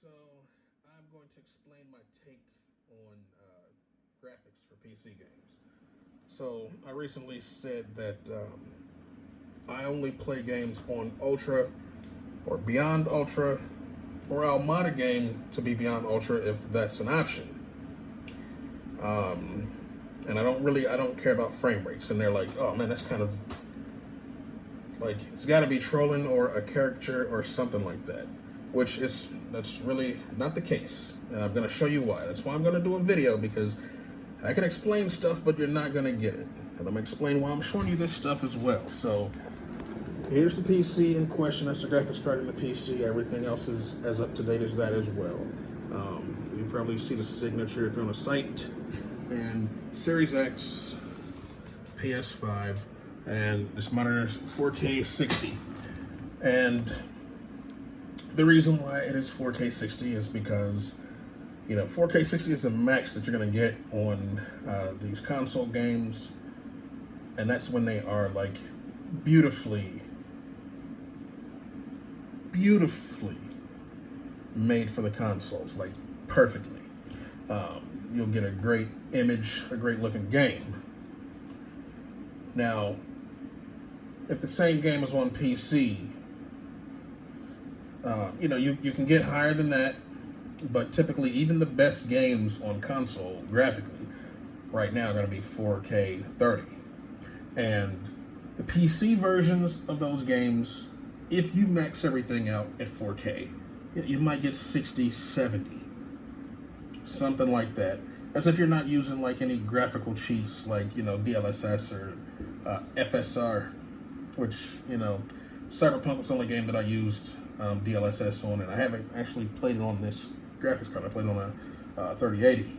So I'm going to explain my take on graphics for PC games. So I recently said that I only play games on Ultra or Beyond Ultra, or I'll mod a game to be Beyond Ultra if that's an option. And I don't care about frame rates. And they're like, oh man, that's kind of like, it's got to be trolling or a caricature or something like that, that's really not the case. And I'm going to show you why. That's why I'm going to do a video, because I can explain stuff, but you're not going to get it. And I'm going to explain why I'm showing you this stuff as well. So here's the PC in question. That's the graphics card in the PC. Everything else is as up to date as that as well. You probably see the signature if you're on the site. And Series X, PS5, and this monitor is 4K 60. And the reason why it is 4K 60 is because, 4K 60 is the max that you're going to get on these console games. And that's when they are like beautifully made for the consoles, like perfectly. You'll get a great image, a great looking game. Now, if the same game is on PC, you can get higher than that, but typically even the best games on console graphically right now are going to be 4K 30. And the PC versions of those games, if you max everything out at 4K, you might get 60, 70. Something like that. As if you're not using like any graphical cheats like, DLSS or FSR, which, Cyberpunk was the only game that I used DLSS on, and I haven't actually played it on this graphics card. I played it on a 3080.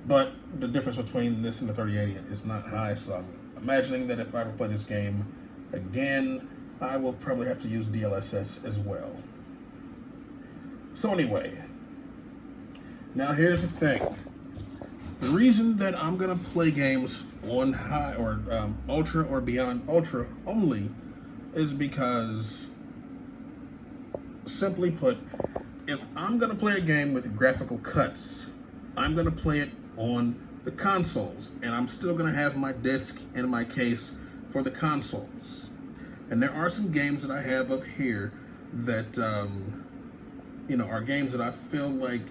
But the difference between this and the 3080 is not high, so I'm imagining that if I ever play this game again, I will probably have to use DLSS as well. So anyway, now here's the thing. The reason that I'm gonna play games on high or ultra or beyond ultra only is because, simply put, if I'm gonna play a game with graphical cuts, I'm gonna play it on the consoles, and I'm still gonna have my disc and my case for the consoles. And there are some games that I have up here that are games that I feel like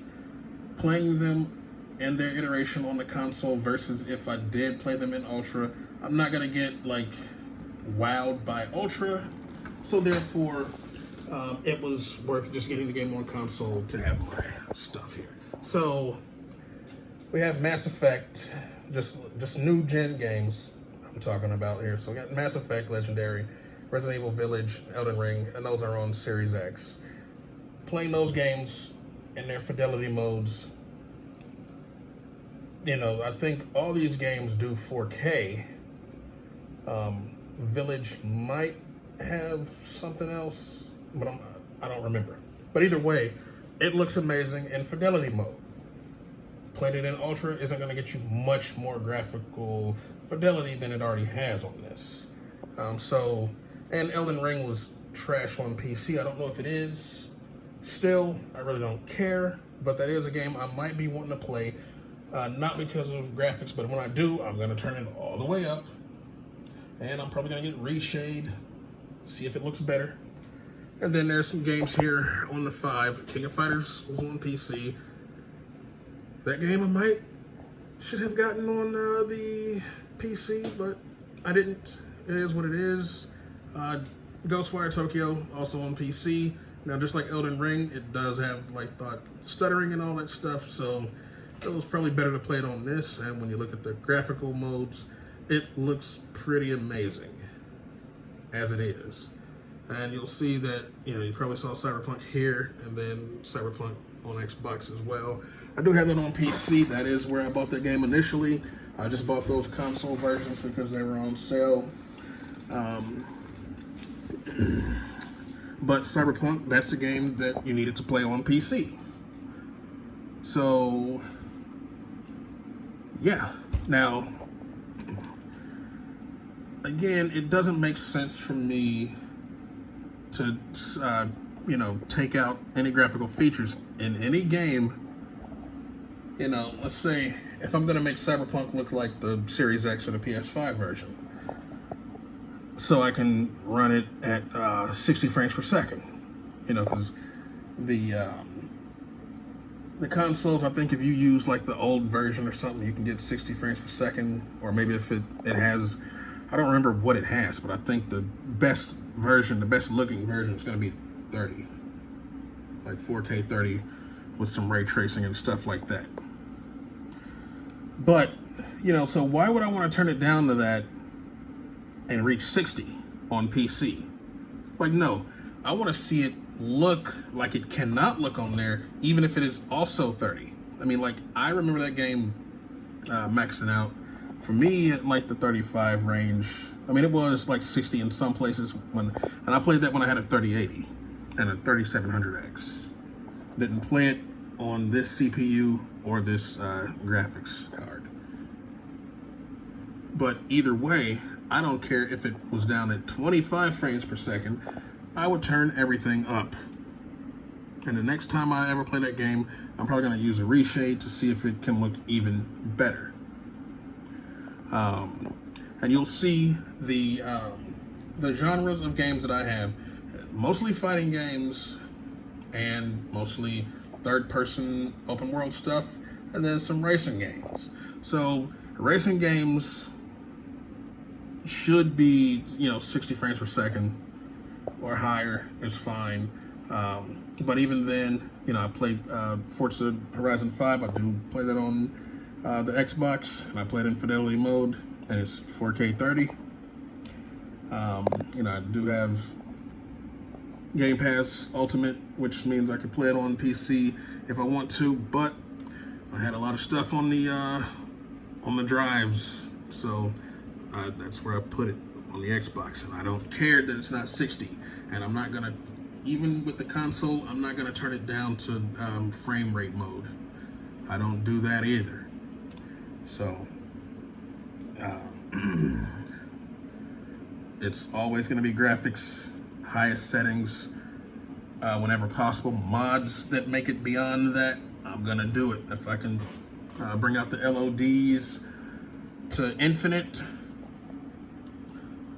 playing them in their iteration on the console versus if I did play them in Ultra, I'm not gonna get like wowed by Ultra, so therefore it was worth just getting the game on console to have my stuff here. So we have Mass Effect, just new gen games I'm talking about here. So we got Mass Effect Legendary, Resident Evil Village, Elden Ring, and those are on Series X. Playing those games in their fidelity modes, I think all these games do 4K. Village might have something else, but I don't remember. But either way, it looks amazing in fidelity mode. Playing it in Ultra isn't going to get you much more graphical fidelity than it already has on this. And Elden Ring was trash on PC. I don't know if it is. Still, I really don't care. But that is a game I might be wanting to play. Not because of graphics, but when I do, I'm going to turn it all the way up. And I'm probably going to get reshade, see if it looks better. And then there's some games here on the 5. King of Fighters was on PC. That game should have gotten on the PC, but I didn't. It is what it is. Ghostwire Tokyo, also on PC. Now, just like Elden Ring, it does have stuttering and all that stuff, so it was probably better to play it on this. And when you look at the graphical modes, it looks pretty amazing as it is. And you'll see that, you probably saw Cyberpunk here, and then Cyberpunk on Xbox as well. I do have that on PC. That is where I bought that game initially. I just bought those console versions because they were on sale. But Cyberpunk, that's a game that you needed to play on PC. So, yeah. Now, again, it doesn't make sense for me to you know, take out any graphical features in any game, you know, let's say if I'm going to make Cyberpunk look like the Series X or the PS5 version, so I can run it at 60 frames per second, you know, because the consoles, I think if you use like the old version or something, you can get 60 frames per second, or maybe if it has, I don't remember what it has, but I think the best version, the best looking version is going to be 30, like 4K 30 with some ray tracing and stuff like that. But, you know, so why would I want to turn it down to that and reach 60 on PC? Like, no, I want to see it look like it cannot look on there, even if it is also 30. I mean, like, I remember that game maxing out for me at like the 35 range. I mean, it was like 60 in some places and I played that when I had a 3080 and a 3700X. Didn't play it on this CPU or this graphics card. But either way, I don't care if it was down at 25 frames per second, I would turn everything up. And the next time I ever play that game, I'm probably gonna use a reshade to see if it can look even better. And you'll see the genres of games that I have, mostly fighting games and mostly third-person open world stuff, and then some racing games. So racing games should be, you know, 60 frames per second or higher is fine. But even then, you know, I played Forza Horizon 5. I do play that on the Xbox, and I played in fidelity mode, and it's 4K 30. You know, I do have Game Pass Ultimate, which means I can play it on PC if I want to, but I had a lot of stuff on the drives, so that's where I put it, on the Xbox, and I don't care that it's not 60, and I'm not gonna, even with the console, I'm not gonna turn it down to frame rate mode. I don't do that either. So it's always gonna be graphics, highest settings, whenever possible. Mods that make it beyond that, I'm gonna do it. If I can bring out the LODs to infinite,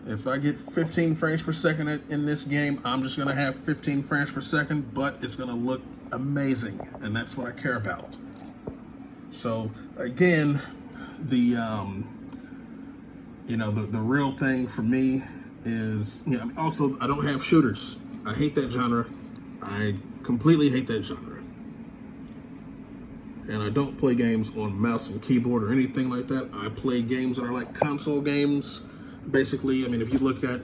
if I get 15 frames per second in this game, I'm just gonna have 15 frames per second, but it's gonna look amazing, and that's what I care about. So again, the the real thing for me is, you know, also I don't have shooters. I hate that genre. I completely hate that genre. And I don't play games on mouse and keyboard or anything like that. I play games that are like console games. Basically, I mean, if you look at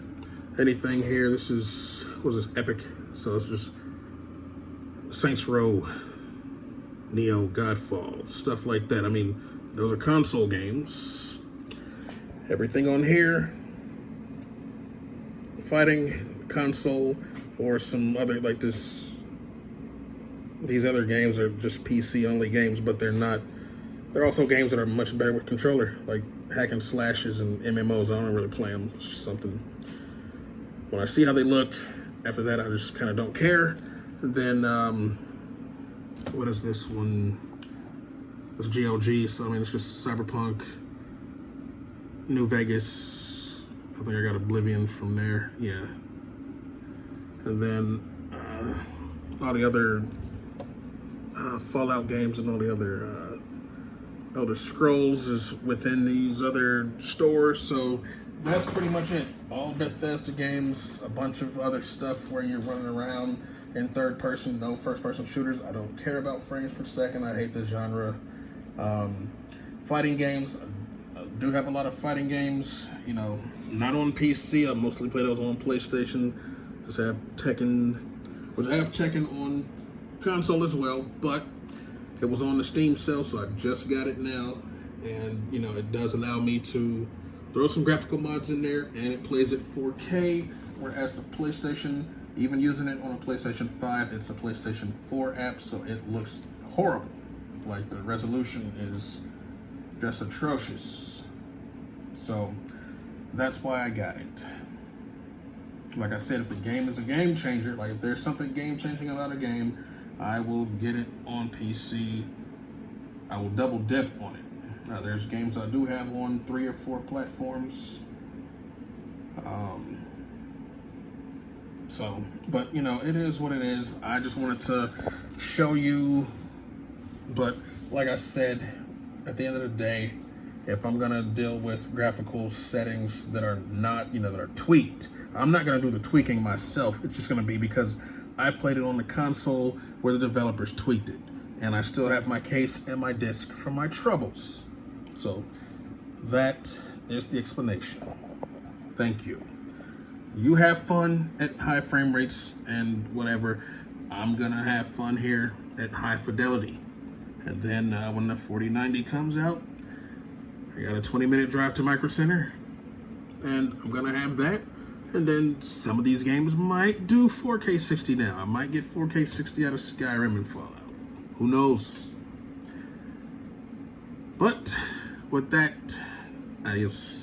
anything here, this is, what is this, Epic? So it's just Saints Row, Neo, Godfall, stuff like that. I mean, those are console games. Everything on here, fighting console, or some other, like this, these other games are just PC only games, but they're not, they're also games that are much better with controller, like hack and slashes and MMOs. I don't really play them. It's just something, when I see how they look, after that I just kind of don't care. Then what is this one? It's GLG, so I mean, it's just Cyberpunk, New Vegas. I think I got Oblivion from there, yeah. And then all the other Fallout games and all the other Elder Scrolls is within these other stores. So that's pretty much it. All Bethesda games, a bunch of other stuff where you're running around in third person, no first person shooters. I don't care about frames per second. I hate the genre. Fighting games, I do have a lot of fighting games, you know, not on PC. I mostly play those on PlayStation. Just have Tekken, which I have Tekken on console as well, but it was on the Steam sale, so I just got it now. And, you know, it does allow me to throw some graphical mods in there, and it plays at 4K, whereas the PlayStation, even using it on a PlayStation 5, it's a PlayStation 4 app, so it looks horrible. Like, the resolution is just atrocious. So that's why I got it. Like I said, if the game is a game changer, like if there's something game changing about a game, I will get it on PC. I will double dip on it. Now, there's games I do have on 3 or 4 platforms. But you know, it is what it is. I just wanted to show you. But like I said, at the end of the day, if I'm gonna deal with graphical settings that are not, you know, that are tweaked, I'm not gonna do the tweaking myself. It's just gonna be because I played it on the console where the developers tweaked it, and I still have my case and my disc from my troubles. So that is the explanation. Thank you. You have fun at high frame rates and whatever. I'm gonna have fun here at high fidelity. And then when the 4090 comes out, I got a 20-minute drive to Micro Center, and I'm gonna have that. And then some of these games might do 4K 60 now. I might get 4K 60 out of Skyrim and Fallout. Who knows? But with that, adios.